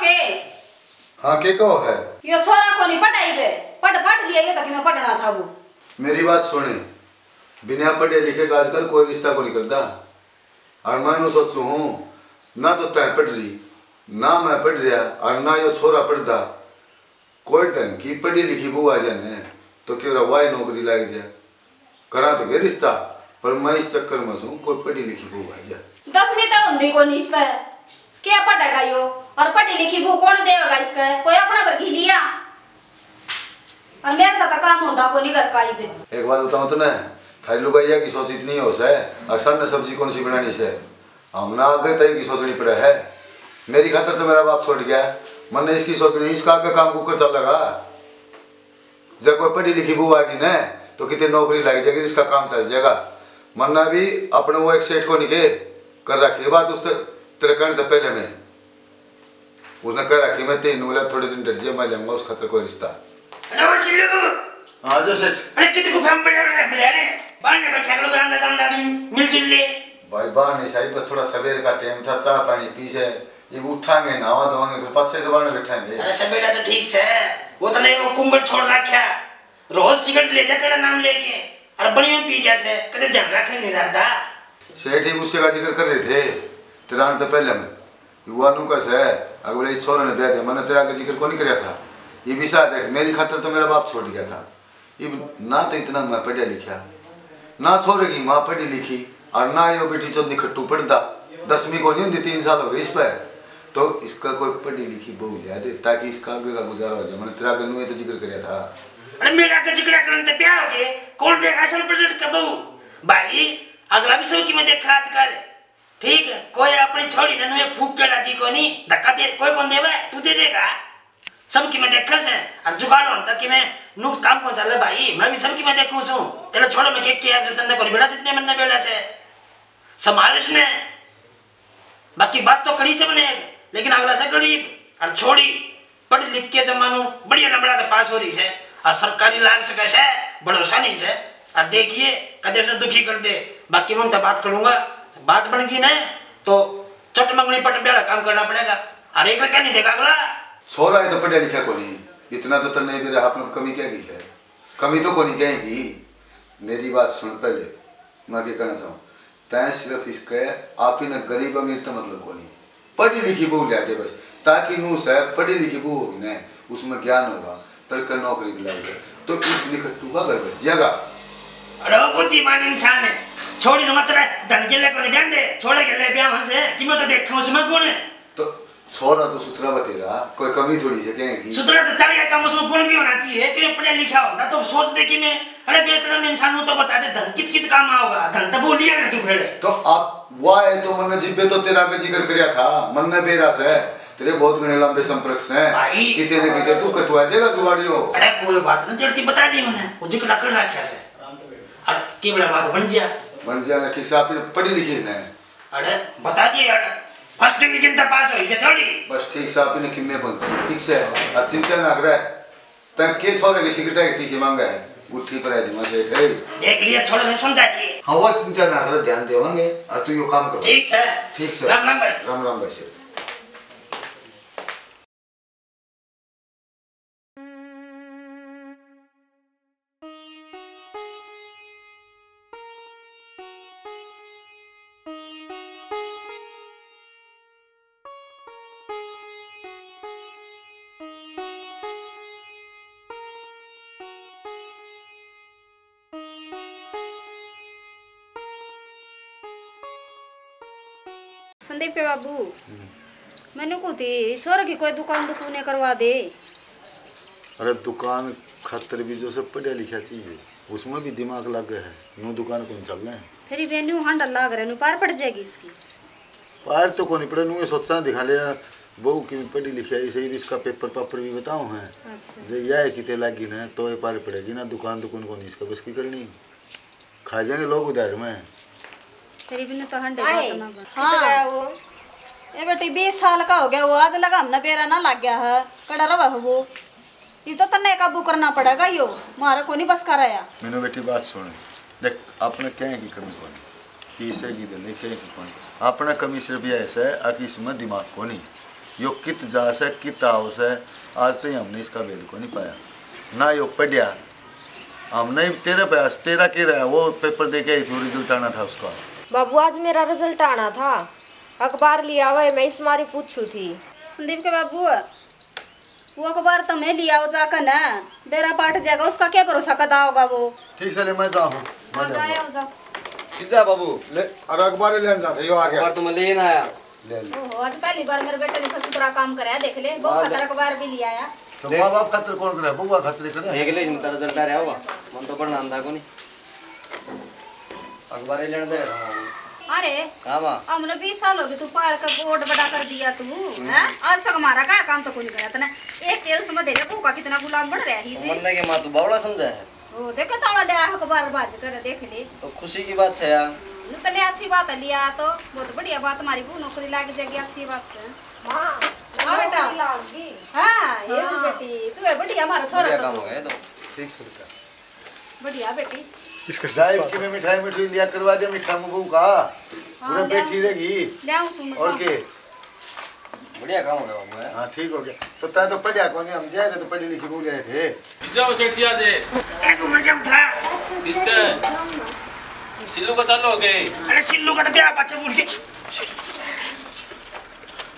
के हाँ के को है यो छोरा को नहीं पटाई बे पट लिया ये तो कि मैं पटना था वो। मेरी बात सुने, बिना पढ़े लिखे का आजकल कोई रिश्ता को नहीं करता। और मैं सोचू हूँ ना तो तय पढ़ रही ना मैं पढ़ रहा और ना यो छोरा पढ़ता, कोई ढंग की पढ़ी लिखी बुआ जाने तो क्यों वाई नौकरी लग जाए करा तो वे रिश्ता। पर मैं इस चक्कर में हूँ कोई पढ़ी लिखी बुआ आ जाए। 10वीं तो होनी को नहीं इस पे क्या पटेगा यो और पढ़ी लिखी बू कौन देगा इसका कोई अपना पर घी लिया और मेरा तो काम होता को नहीं कर पाई बे। एक बात बताऊँ तो ना थारी लुगाइया की सोच इतनी हो से अक्सर ने सब्जी कौन सी बनानी से हम ना आगे तय की सोचनी पड़े है। मेरी खातर तो मेरा बाप छोड़ गया, मन ने इसकी सोचनी इसका आगे काम कुकर चल लगा। जब कोई पढ़ी लिखी बू आएगी न तो कितनी नौकरी लग जाएगी, इसका काम चल जाएगा। मन ने भी अपने वो एक सेठ को निके कर रखी बात उस तेरे कहने तो पहले में उसने कह रखी मैं तीन बोला थोड़े दिन डर जाए मैं लूंगा उस खतर कोई रिश्ता। हाँ सेठ अरे कितने को फैम बढ़िया ने बाहर ने बैठे लोग अंदर अंदर मिलजुल ले भाई बाहर नहीं सही बस थोड़ा सवेर का टाइम था चाय पानी पी से ये उठाएंगे नहावा धोएंगे फिर पाँच से दोबारा बैठेंगे। अरे सब बेटा तो ठीक से वो तो नहीं वो कुंगल छोड़ रखा रोज सिगरेट ले जा तेरा नाम लेके और बड़ी में पी जैसे कदे ध्यान रखे नहीं रखता। सेठ ही गुस्से का जिक्र कर रहे थे तेरा तो पहले में युवा नु कैसे अगले इस छोरे ने ब्याह दिया मैंने तेरा का जिक्र को नहीं किया था। ये भी शायद देख मेरी खातर तो मेरा बाप छोड़ गया था। ये ना तो इतना मैं पढ़ा लिखा ना छोरे की माँ पढ़ी लिखी और ना यो बेटी चौधरी खट्टू पढ़ता 10वीं को नहीं होती 3 साल हो गए इस पर तो इसका कोई पढ़ी लिखी बहू लिया दे ताकि इसका आगे का गुजारा हो जाए। मैंने तेरा गन्नू तो जिक्र किया था। अरे मेरा का जिक्र करने ते ब्याह हो गए कौन देगा असल प्रोजेक्ट का बहू भाई अगला भी सब की मैं देखा आजकल ठीक है कोई अपनी छोड़ी ने नुए फूक के राजी को नहीं धक्का दे कोई कौन देवे तू दे देगा सब की मैं देखा से और जुगाड़ होता कि मैं नुक काम कौन चल रहा भाई मैं भी सब की मैं देखूं सू तेरे छोड़ो मैं के अब तंदे को बेड़ा जितने बनने बेड़ा से समालिश ने बाकी बात तो कड़ी से बने लेकिन अगला से गरीब और छोड़ी पढ़ लिख के जमानो बढ़िया नंबर तो पास हो रही है और सरकारी लाग से कैसे भरोसा नहीं है और देखिए कदे से दुखी कर दे बाकी मैं तो बात करूंगा बात बन गई ना तो चट मंगनी पट बेड़ा काम करना पड़ेगा अरे एक क्या नहीं देगा अगला छोरा है तो पढ़ा लिखा को नहीं इतना तो नहीं मेरे हाथ में कमी क्या की है कमी तो को नहीं कहेगी। मेरी बात सुन पहले मैं क्या कहना चाहूँ तय सिर्फ इसके आप ही न गरीब अमीर तो मतलब को नहीं पढ़ी लिखी बहू ले आते बस ताकि नू से पढ़ी लिखी बहू होगी न उसमें ज्ञान होगा तड़का नौकरी दिलाएगा तो इस निखट्टू का घर बस जाएगा। अरे बुद्धिमान इंसान है छोड़ी न मत धन के लिए कोने बयान दे छोड़े के लिए ब्याह से कि मैं तो देखूं उसमें कौन है तो छोरा तो सुथरा बतेरा कोई कमी थोड़ी से कहेगी सुथरा तो चल गया काम उसमें गुण भी होना चाहिए कि पढ़ा लिखा होता तो सोच दे कि मैं अरे बेशरम इंसान हूं तो बता दे धन कित कित काम आओगा धन तो बोलिए ना तू भेड़े तो आप वाह है तो मन ने जिब्बे तो तेरा का जिक्र किया था मन ने बेरा से तेरे बहुत घने लंबे संपर्क से किते न किते तू कटवा देगा जुगाड़ियो। अरे कोई बात नहीं जल्दी बता दी मैंने वो जिक्र कर रखा से अरे की बड़ा बात बन जा ना ठीक से आप पढ़ी लिखी है अरे बता दिए यार फर्स्ट डिवीजन तक पास होई से छोड़ी बस ठीक से आपने किम्मे पहुंची ठीक से और चिंता ना करे तक के छोरे की सिगरेट के पीछे मांगा है गुट्ठी पर है दिमाग से है देख लिया छोड़ दे समझा दिए हां वो चिंता ना करे ध्यान देवांगे और तू यो काम कर ठीक से राम राम भाई राम राम भाई से। संदीप के बाबू मैंने को थी सर की कोई दुकान दुकाने करवा दे। अरे दुकान खतर भी जो सब पढ़ा लिखा चाहिए उसमें भी दिमाग लग गया है नो दुकान कौन चल रहे हैं फिर वेन्यू हंडा लाग रहा है पार पड़ जाएगी इसकी पार तो कौन पड़े नु सोचा दिखा लिया बहू की पढ़ी लिखी है इसे इसका पेपर पापर भी बताओ है अच्छा जो यह किते लगी ना तो ये पार पड़ेगी ना दुकान दुकान को नहीं इसका बस की करनी खा जाएंगे लोग उधार में तेरी भी तो हंडे बात ना हां वो ए बेटी 20 साल का हो गया वो आज लगा हमने बेरा ना लग गया है कड़ा रवा है वो ये तो तन्ने काबू करना पड़ेगा यो मारा को नहीं बस कर आया मैंने बेटी बात सुन देख आपने कहे की कमी कौन पीसे की दे कहे की कौन अपना कमी सिर्फ ये है कि इसमें दिमाग को नहीं यो कित जा से कित आओ से आज तक हमने इसका भेद को नहीं पाया ना। यो पढ़िया हमने तेरे पास तेरा के रहा वो पेपर दे के आई थी, रिजल्ट आना था उसका। बाबू आज मेरा रिजल्ट आना था, अखबार लिया हुआ है, मैं इस मारी पूछू थी। संदीप के बाबू वो अखबार तुम्हें लिया हो जाकर ना बेरा पाठ जाएगा, उसका क्या भरोसा कदा होगा वो। ठीक से ले मैं जाऊँ जाओ किसका बाबू ले और अखबार लेने जाते यो आ गया और तुम लेना आया ले ले। ओहो आज पहली बार मेरे बेटे ने ससुर तरह काम कराया, देख ले बहुत खतरा अखबार भी लिया आया। तो माँ बाप खतर कौन करे, बुआ खतरे करे। देख ले जिन तरह चलता रहा होगा मन तो पढ़ना आंदा को नहीं अखबार ही लेने दे रहा हूँ। अरे कहाँ बा हमने 20 साल हो गए तू पढ़ कर बोर्ड बड़ा कर दिया तू हैं? आज तक हमारा क्या काम तो कोई नहीं करा तने। एक टेल समझ दे भू का कितना गुलाम बन रहा है मरने के माँ तू बावड़ा समझा है ओ देखो तावड़ा ले अखबार बाज कर देख ले तो खुशी की बात है यार। तने अच्छी बात है लिया तो बहुत बढ़िया बात, हमारी बहू नौकरी लग जाएगी, अच्छी बात से। हाँ हाँ बेटा लागी। हाँ ये भी बेटी तू है बढ़िया, हमारा छोरा बढ़िया तो काम तू। हो गया ये तो ठीक से बेटा बढ़िया बेटी इसके साहिब की मैं मिठाई मिठाई लिया करवा दिया मीठा मुगू का पूरा बैठी रहेगी ले आऊं सुन और के। बढ़िया काम हो गया बाबू है। हाँ ठीक हो गया। तो तै तो पढ़िया कौन नहीं, हम जाए थे तो पढ़ी लिखी बोले आए थे। जाओ सेठिया दे अरे घूमने जाऊँ था। किसके सिल्लू का चालू हो गए। अरे सिल्लू का तो ब्याह बच्चे बोल के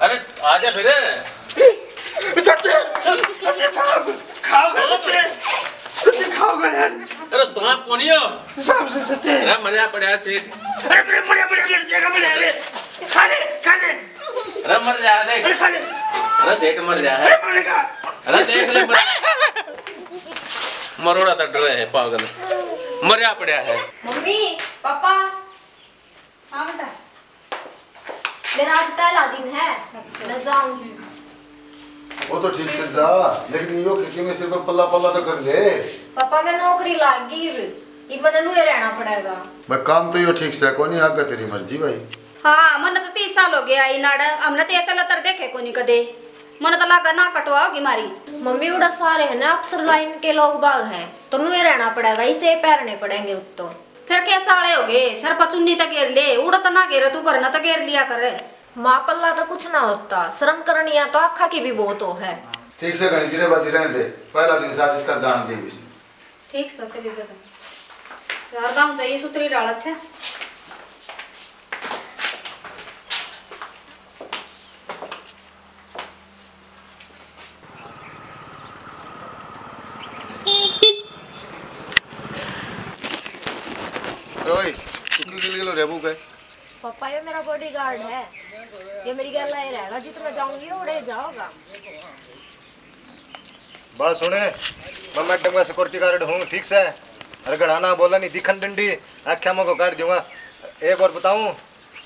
अरे आजा फिर सत्य सत्य साहब खाओगे सत्य सत्य खाओगे यार। अरे सांप कौन हो साहब से सत्य अरे मरिया पड़ा से अरे बड़े बड़े बड़े लड़ जाएगा बड़े खाने खाने अरे मर जा देख अरे खाने अरे सेठ मर रहा अरे है मारने का अरे देख ले मरोड़ा तट रहे है पागल मरिया पड़ा है। मम्मी पापा हाँ बेटा मेरा आज पहला दिन है, मैं जाऊंगी। वो तो ठीक से जा, लेकिन यो खिड़की में सिर्फ पल्ला पल्ला तो कर ले। पापा मैं नौकरी लागी ये मैंने लुए रहना पड़ेगा। भाई काम तो यो ठीक से को नहीं आगे तेरी मर्जी भाई। हाँ मन तो 30 साल हो गया आई नाड़, हमने तो ये चला तर देखे को नहीं कदे, मन तो लगा ना कटवाओगी मारी। मम्मी उड़ा सारे है ना अफसर लाइन के लोग बाग हैं तो लुए रहना पड़ेगा, इसे पैरने पड़ेंगे उत्तो। फिर क्या चाले हो गए, सर पर चुन्नी तक घेर ले, उड़ा तो ना घेर तू करना तो घेर लिया करे। माँ पल्ला तो कुछ ना होता, श्रम करनिया तो आखा की भी बहुत हो है। ठीक से गणित रे बाजी रहने दे, पहला दिन साथ इसका जान दे। ठीक से चली जा यार, गाँव चाहिए सुतरी डाल। अच्छा ओए तू क्यों गिल रेबू के? पापा ये मेरा बॉडीगार्ड है, ये मेरी गला ही रहेगा, जितना जाऊंगी उड़े जाओगा। बात सुने, मैं मैडम का सिक्योरिटी गार्ड हूँ, ठीक से? अरे गढ़ाना बोला नहीं, दिखन डंडी आख्या को काट दूंगा। एक और बताऊँ,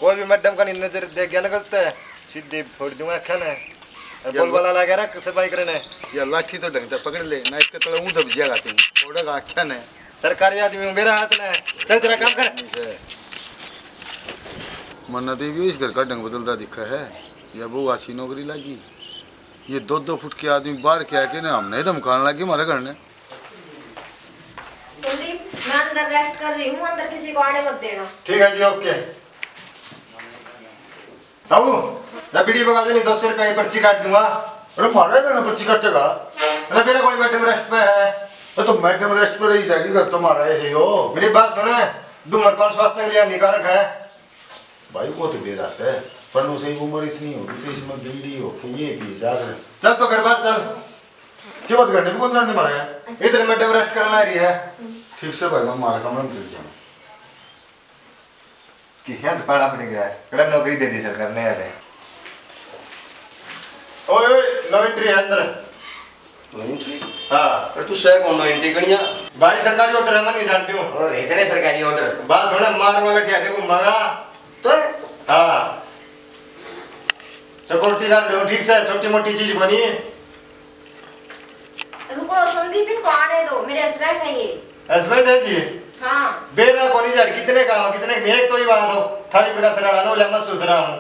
कोई भी मैडम का नहीं नजर देख गया ना गलत है सीधी फोड़ दूंगा आख्या ने। बोल वाला लगा रहा सफाई करने या लाठी तो ढंग से पकड़ ले ना, इसके तले ऊँ दब जाएगा तू थोड़ा आख्या ने। सरकारी आदमी हूँ, मेरा हाथ ने। चल तेरा काम कर। मन्ना देवी इस घर का ढंग बदलता दिखा है, या वो अच्छी नौकरी लगी। ये 2-2 फुट के आदमी बाहर क्या के ना हमने धमकाने लगे हमारे घर ने। संदीप मैं अंदर रेस्ट कर रही हूँ, अंदर किसी को आने मत देना। ठीक है जी, ओके। बाबू रबड़ी बगा देनी, 200 रुपये की पर्ची काट दूंगा। अरे मारे घर में पर्ची कटेगा? अरे मेरा कोई मैडम रेस्ट पे है। तो मैडम रेस्ट पर ही जाएगी, घर तो मारा है यो। मेरी बात सुने, धूम्रपान स्वास्थ्य के लिए हानिकारक है। भाई वो तो बेरास है, पर उसे उम्र इतनी होगी तो इसमें बिल्ली हो के ये भी जा रहे। चल तो घर बार चल। क्या बात करने में कौन करने मारा है? इधर मैडम रेस्ट करना रही है। ठीक से भाई मैं मारा कमरा में चल जाऊँ। किसी हाथ पाड़ा पड़ गया है, कड़ा नौकरी दे दी सरकार ने यार। ओए ओए नो एंट्री है अंदर। हाँ पर तू सह कौन एंट्री करिया भाई सरकारी ऑर्डर है, मैं नहीं जानती हूँ। और इतने सरकारी ऑर्डर बात सुने, मार में बैठे आटे घूमागा तो हाँ सिक्योरिटी गार्ड हो, ठीक से? छोटी मोटी चीज बनी। रुको संदीप इनको आने दो, मेरे हस्बैंड है ये। हस्बैंड है जी? हाँ बेरा कोनी जाड़ कितने काम कितने एक तो ही बात हो, थाली बिड़ा सराड़ा नो ले मत सुधरा हूँ।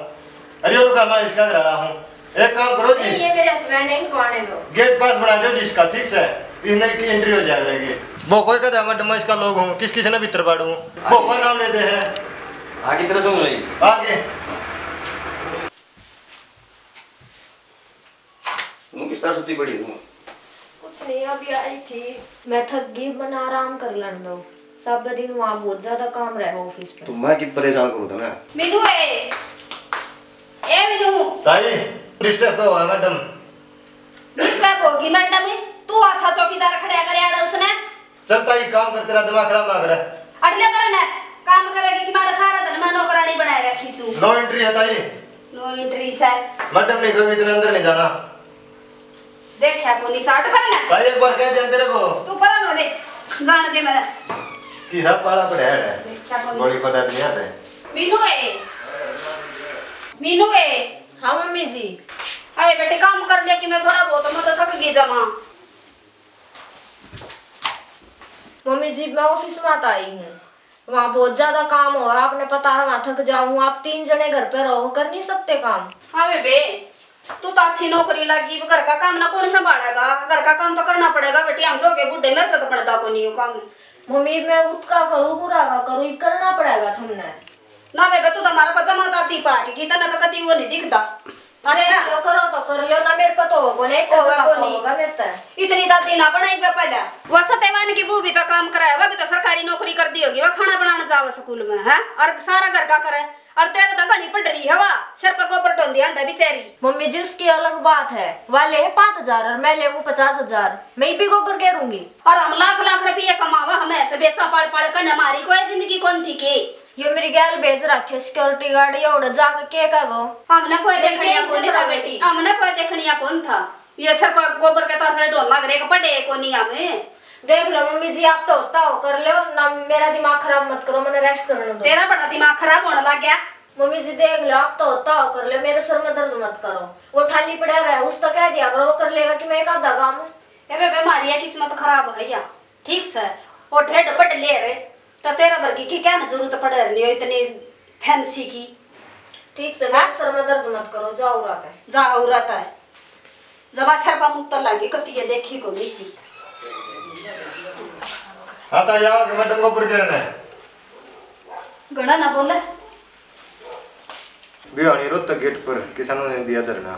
अरे और काम है इसका सराड़ा हूँ। एक काम करो जी, ये मेरे हस्बैंड है, इनको आने दो। गेट पास बना दो जिसका, ठीक से? इसमें की एंट्री हो जाएगी। वो कोई कहता है मैं इसका लोग हूँ, किस किसी ने भीतर बाड़ू वो कोई नाम लेते हैं आगे तरह सुन रही आगे। बिस्तर सुती पड़ी हूँ। कुछ नहीं, अभी आई थी। मैं थक गई, बना आराम कर लेने दो। सब दिन वहाँ बहुत ज्यादा काम रहे ऑफिस पे। तो मैं कित परेशान करूँ था ना। मीनू ए मीनू ताई डिस्टर्ब हुआ मैडम। डिस्टर्ब होगी मैडम। तू अच्छा चौकीदार खड़ा करे आड़ा उसने। चल ताई काम कर, तेरा दिमाग खराब ना करे। अडले पर ना काम करेगी कि मारा सारा दिन मैं नौकरानी बनाए रखी सू। नो एंट्री है ताई। नो एंट्री से मैडम ने कभी इतने अंदर नहीं जाना। देखा को नहीं साठ पर ना ताई एक बार कह दे तेरे को। तू पर नो ले जान दे मेरा की सब पाला पड़े है। क्या बोल बड़ी पता नहीं आते। मीनू ए हाँ मम्मी जी। अरे बेटे काम कर लिया कि मैं थोड़ा बहुत मैं तो थक गई जमा। मम्मी जी मैं ऑफिस में आई हूँ, वहाँ बहुत ज्यादा काम हो रहा है, आपने पता है वहाँ थक जाऊँ। आप 3 जने घर पे रहो, कर नहीं सकते काम। हाँ बेबे तू तो अच्छी नौकरी लगी, घर का काम ना कौन संभालेगा? घर का काम तो करना पड़ेगा बेटी, हम तो गए बुढ़े, मेरे तो पड़ता को नहीं हो काम। मम्मी मैं उठका करूँ पूरा का करूँ, करना पड़ेगा तुमने। ना बेबे तू तो हमारा पजामा दाती पा के की तना तो कभी वो नहीं दिखता। अच्छा तो करो तो कर लो ना, मेरे पे तो होगा नहीं, होगा मेरे पे। इतनी दादी ना बनाई पे पहले वो सत्यवान की बू भी तो काम कराया, वह भी तो सरकारी नौकरी कर दी होगी, वह खाना बनाना जाओ स्कूल में है और सारा घर का करे। और तेरे तो घनी पड़ रही है, वह सिर पे गोबर टोंदी अंडा बेचारी। मम्मी जी उसकी अलग बात है, वाले है 5,000 और मैं ले 50,000, मैं भी गोबर घेरूंगी। और हम लाख लाख रुपये कमावा, हम ऐसे बेचा पाल पाल कर हमारी कोई जिंदगी कौन थी के? ये मेरी गैल भेज रखी सिक्योरिटी गार्ड, ये उड़ जाके के का गो। हमने कोई देखनिया कौन था बेटी, हमने कोई देखनिया कौन था? ये सिर पर गोबर के तासले ढोल लग रहे पड़े कोनिया में। देख लो मम्मी जी, आप तो होता हो कर लो ना, मेरा दिमाग खराब मत करो, मैंने रेस्ट करने दो। तेरा बड़ा दिमाग खराब होने लग गया। मम्मी जी देख लो, आप तो होता हो कर लो, मेरे सर में दर्द मत करो। वो ठाली पड़ा रहा है, उस तो कह दिया करो, वो कर लेगा कि मैं एक आधा काम। ए बे हमारी किस्मत खराब है या ठीक से वो ढेड पट ले रे, तो तेरा वर्गी की क्या ना जरूरत पड़ रही है इतनी फैंसी की। ठीक से मेरे सर में दर्द मत करो, जाओ रहता है। जाओ रहता है जब सर पर मुक्त लगी कती ये देखी को मिसी। हाँ ताई आओ कि मैडम को ऊपर गिरना है। गड़ा ना बोले बिहारी रोहतक गेट पर किसानों ने दिया धरना।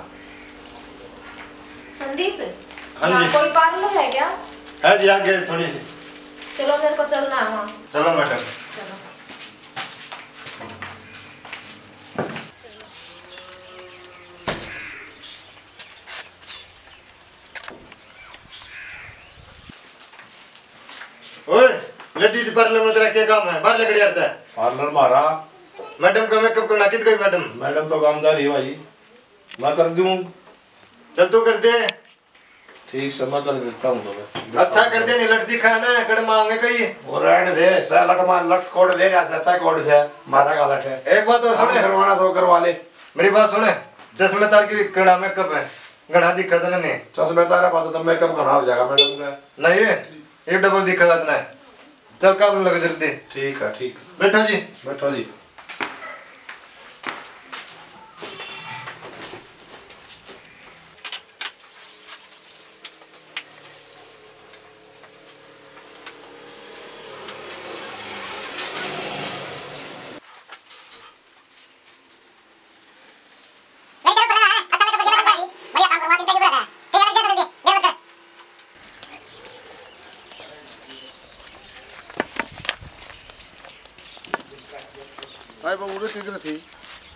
संदीप हाँ यहाँ जी। कोई पार्लर है क्या? है जी आगे थोड़ी सी। चलो मेरे को चलना है वहाँ। चलो मैडम। चलो। ओए लेडीज पार्लर में तेरा क्या काम है? बाहर लकड़ी आता है। पार्लर मारा मैडम का मेकअप करना कित गई मैडम? मैडम तो काम जा रही है भाई, मैं कर दूं। चल तू कर दे। ठीक से मैं कर देता हूँ तुम्हें। अच्छा कर दे, नहीं लट दिखा ना कड़ मांगे कहीं। और रहने दे से लट मान लट कोड दे रहा है कोड से मारा का लट है। एक बात और सुने, करवाना सो करवा ले। मेरी बात सुने, चश्मे तार की कड़ा मेकअप है, गड़ा दिखा था नहीं। चश्मे तारे पास तो मेकअप करना हो जाएगा मैडम का। नहीं ये डबल दिखा था। चल काम लगे जल्दी। ठीक है ठीक। बैठो जी। बैठो जी।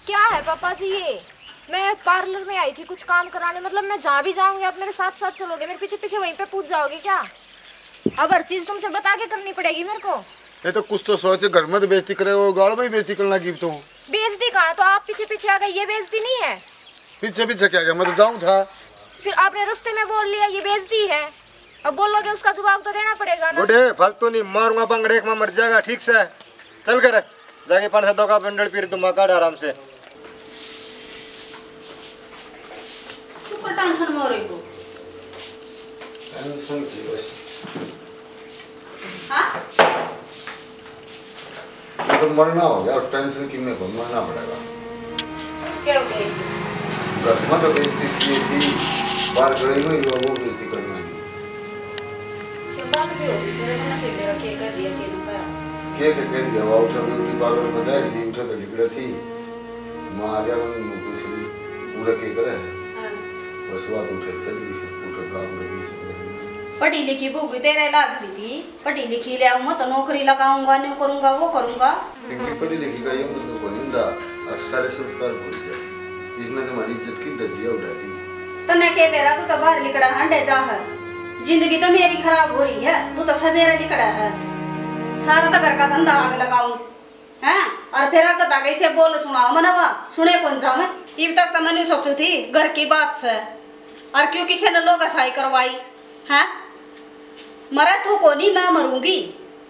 क्या है पापा जी ये? मैं पार्लर में आई थी कुछ काम कराने, मतलब मैं जहाँ भी जाऊंगी आप मेरे साथ साथ चलोगे, मेरे पीछे पीछे वहीं पे पूछ जाओगे क्या? अब हर चीज तुमसे बता के करनी पड़ेगी मेरे को। ये तो कुछ तो सोचे, घर में तो बेइज्जती करे वो गाड़ में ही बेइज्जती करना की तो। बेइज्जती कहाँ है? तो आप पीछे पीछे आ गए, ये बेइज्जती नहीं है। पीछे पीछे क्या गया, मैं तो जाऊँ था। फिर आपने रास्ते में बोल लिया, ये बेइज्जती है। अब बोलोगे उसका जवाब तो देना पड़ेगा ना। बुढ़े फालतू नहीं मारूंगा, बंगड़े एक में मर जाएगा। ठीक से चल कर जाके 500 का बंडल पीर तुम काट आराम से। सुपर टेंशन मोरे को टेंशन की बस। हां तो मरना हो गया और टेंशन की मेरे को मरना पड़ेगा। क्या हो गया? घर में तो बेइज्जती की थी, बाहर गली में वो बेइज्जती करना है। क्या बात भी होगी तेरे को ना फिर के कह दिया कि ना के कह दिया वो उठा ब्यूटी पार्लर में जा रही थी, उठा तो लिखड़ा थी मां आ गया मन पूछ रही पूरा के करे है। हां बस बात उठे चल गई सब। काम लगी पढ़ी लिखी बुक तेरे लाग रही थी, पढ़ी लिखी ले आऊंगा तो नौकरी लगाऊंगा, न्यू करूंगा वो करूंगा। लेकिन पढ़ी लिखी का ये मतलब को नहीं दा अक्सर संस्कार भूल गया, इसने तुम्हारी इज्जत की दजिया उड़ा दी। तने के बेरा तू तो बाहर लिकड़ा हंडे चाह, जिंदगी तो मेरी खराब हो रही है, तू तो सवेरा लिकड़ा है, सारा तो घर का धंधा आग लगाऊं हैं, और फिर अगर आगे से बोल सुनाओ मनवा सुने कौन सा मैं इब तक तो मैंने सोचू थी घर की बात से, और क्यों किसी ने लोग असाई करवाई हैं, मरा तू को नहीं मैं मरूंगी,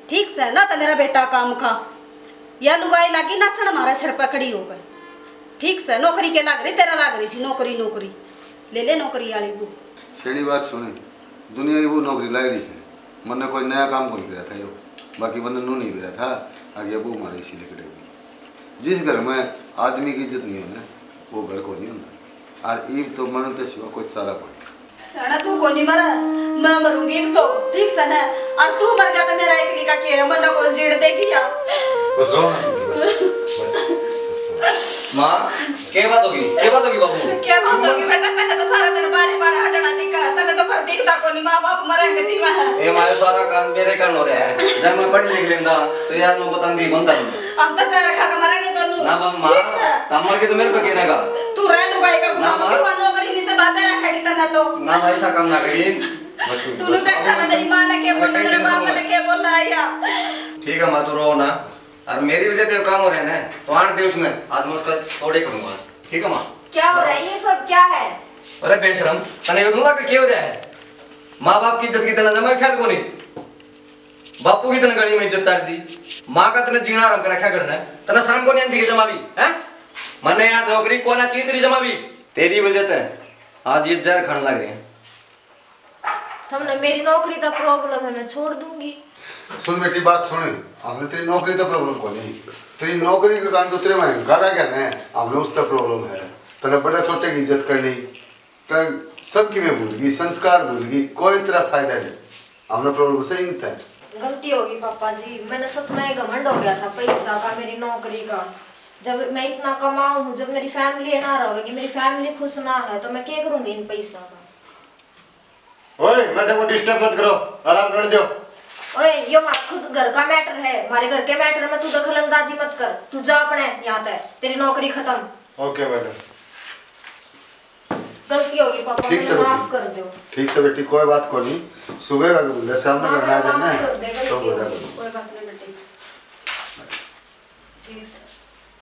ठीक से ना तो मेरा बेटा काम का या लुगाई लगी नाचन हमारे सिर पर खड़ी हो गए, ठीक से नौकरी के लाग रही तेरा लाग रही थी नौकरी, नौकरी ले ले नौकरी वाली वो सेड़ी बात सुने, दुनिया की वो नौकरी लग रही है, मन कोई नया काम खोल गया था यो, बाकी बंदा नू नहीं गिरा था, आगे वो हमारे इसी लिकड़ेगी। जिस घर में आदमी की इज्जत नहीं होना वो घर को नहीं होना, और ईब तो मन तो सिवा कोई चारा को सना तू को नहीं मरा मैं मरूंगी एक तो, ठीक से ना, और तू मर गया तो मेरा एक लिखा के मन को जीड़ देगी या बस रो ना माँ क्या बात होगी बाबू? क्या बात होगी बेटा, तने तो सारा दिन बारी हटना दिखा, तने तो कर दिखता को नहीं, माँ बाप मरेंगे जी मैं ये मारे सारा काम मेरे कारण हो रहा है, जब मैं पढ़ लिख लेंगा तो यार मैं बताऊंगी बनता हूँ हम तो चारा खा के मरेंगे दोनों ना बाबू। माँ तमर के तो मेरे पे गिरेगा, तू रह लुगाई का ना माँ। नौकरी नीचे दाबे रखेगी तने तो ना मैं ऐसा काम ना करी, तूने देखता ना मेरी माँ ने क्या बोला, मेरे बाप ने क्या बोला है या ठीक है माँ तू रो ना, और मेरी वजह से काम हो रहा है ना तो आठ दे उसमें, आज मैं उसका थोड़े करूंगा, ठीक है माँ? क्या हो रहा है ये सब, क्या है? अरे बेशरम तने ये ना क्या हो रहा है, माँ बाप की इज्जत की तना जमा ख्याल को नहीं, बापू की तना गली में इज्जत तार दी, माँ का तने जीना आराम कर रखा करना है, तना शाम को नहीं आती जमा भी है, मने यार नौकरी को ना चाहिए तेरी जमा भी, तेरी वजह से आज ये जहर खाने लग रहे हैं। हमने मेरी नौकरी का प्रॉब्लम है, मैं छोड़ दूंगी। सुन बेटी बात सुने, हमने तेरी नौकरी का प्रॉब्लम को नहीं, तेरी नौकरी के कारण तो तेरे में घर आ गया ना, हमने उसका प्रॉब्लम है, तेरे बड़े छोटे की इज्जत करनी, तो सबकी में भूल गई, संस्कार भूल गई, कोई तेरा फायदा नहीं, हमने प्रॉब्लम से ही था। गलती होगी पापा जी, मैंने सच में घमंड हो गया था पैसा का, मेरी नौकरी का, जब मैं इतना कमाऊं हूँ, जब मेरी फैमिली ना रहेगी, मेरी फैमिली खुश ना है तो मैं क्या करूंगी इन पैसा का। ओए मैडम को डिस्टर्ब मत करो, आराम करने दो। ओए ये हमारा खुद घर का मैटर है, हमारे घर के मैटर में तू दखलंदाजी मत कर, तू जा अपने यहाँ तक, तेरी नौकरी खत्म। Okay madam. गलती होगी पापा, ठीक से मुझे माफ कर दो। ठीक से बेटी कोई बात को नहीं, सुबह का बोले शाम में करना है माफ जाना कर है दे, तो गलती बोला होगी, कोई बात नहीं बेटी। ठीक है।